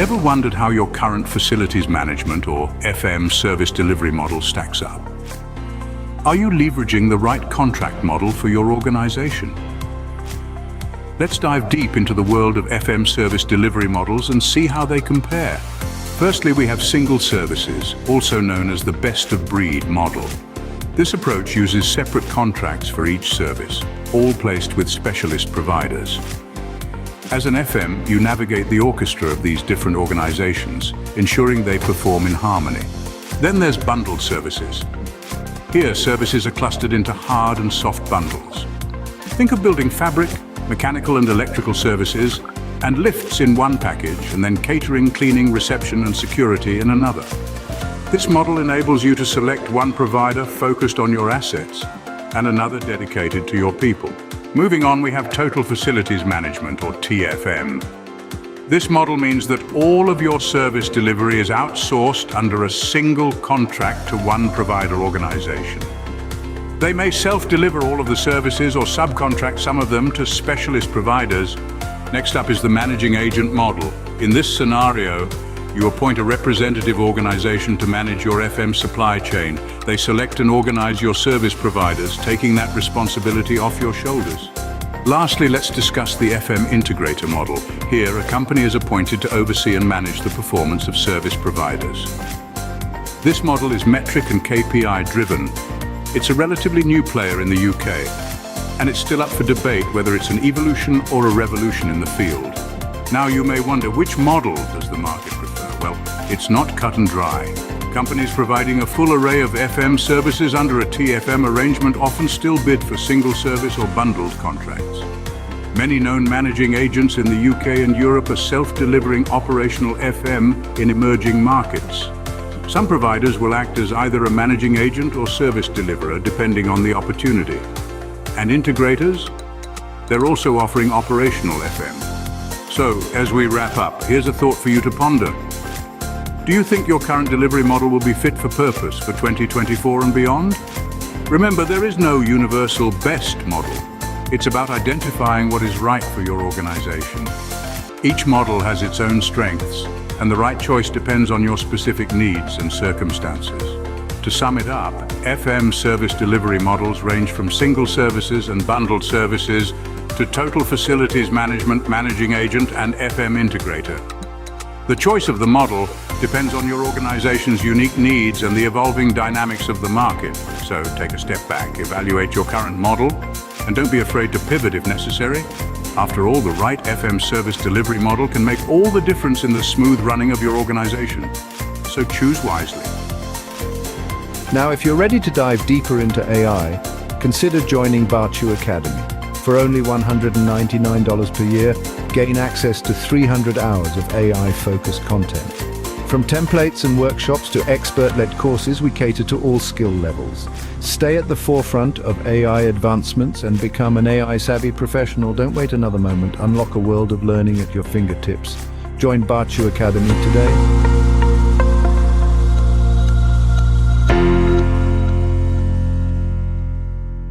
Ever wondered how your current facilities management or FM service delivery model stacks up? Are you leveraging the right contract model for your organization? Let's dive deep into the world of FM service delivery models and see how they compare. Firstly, we have single services, also known as the best-of-breed model. This approach uses separate contracts for each service, all placed with specialist providers. As an FM, you navigate the orchestra of these different organizations, ensuring they perform in harmony. Then there's bundled services. Here, services are clustered into hard and soft bundles. Think of building fabric, mechanical and electrical services, and lifts in one package, and then catering, cleaning, reception, and security in another. This model enables you to select one provider focused on your assets, and another dedicated to your people. Moving on, we have Total Facilities Management, or TFM. This model means that all of your service delivery is outsourced under a single contract to one provider organization. They may self-deliver all of the services or subcontract some of them to specialist providers. Next up is the managing agent model. In this scenario, you appoint a representative organization to manage your FM supply chain. They select and organize your service providers, taking that responsibility off your shoulders. Lastly, let's discuss the FM Integrator model. Here, a company is appointed to oversee and manage the performance of service providers. This model is metric and KPI driven. It's a relatively new player in the UK, and it's still up for debate whether it's an evolution or a revolution in the field. Now you may wonder, which model does the market prefer? Well, it's not cut and dry. Companies providing a full array of FM services under a TFM arrangement often still bid for single service or bundled contracts. Many known managing agents in the UK and Europe are self-delivering operational FM in emerging markets. Some providers will act as either a managing agent or service deliverer, depending on the opportunity. And integrators? They're also offering operational FM. So, as we wrap up, here's a thought for you to ponder. Do you think your current delivery model will be fit for purpose for 2024 and beyond? Remember, there is no universal best model. It's about identifying what is right for your organization. Each model has its own strengths, and the right choice depends on your specific needs and circumstances. To sum it up, FM service delivery models range from single services and bundled services to total facilities management, managing agent, and FM integrator. The choice of the model depends on your organization's unique needs and the evolving dynamics of the market. So take a step back, evaluate your current model, and don't be afraid to pivot if necessary. After all, the right FM service delivery model can make all the difference in the smooth running of your organization. So choose wisely. Now, if you're ready to dive deeper into AI, consider joining Baachu Academy. For only $199 per year, gain access to 300 hours of AI-focused content. From templates and workshops to expert-led courses, we cater to all skill levels. Stay at the forefront of AI advancements and become an AI-savvy professional. Don't wait another moment. Unlock a world of learning at your fingertips. Join Baachu Academy today.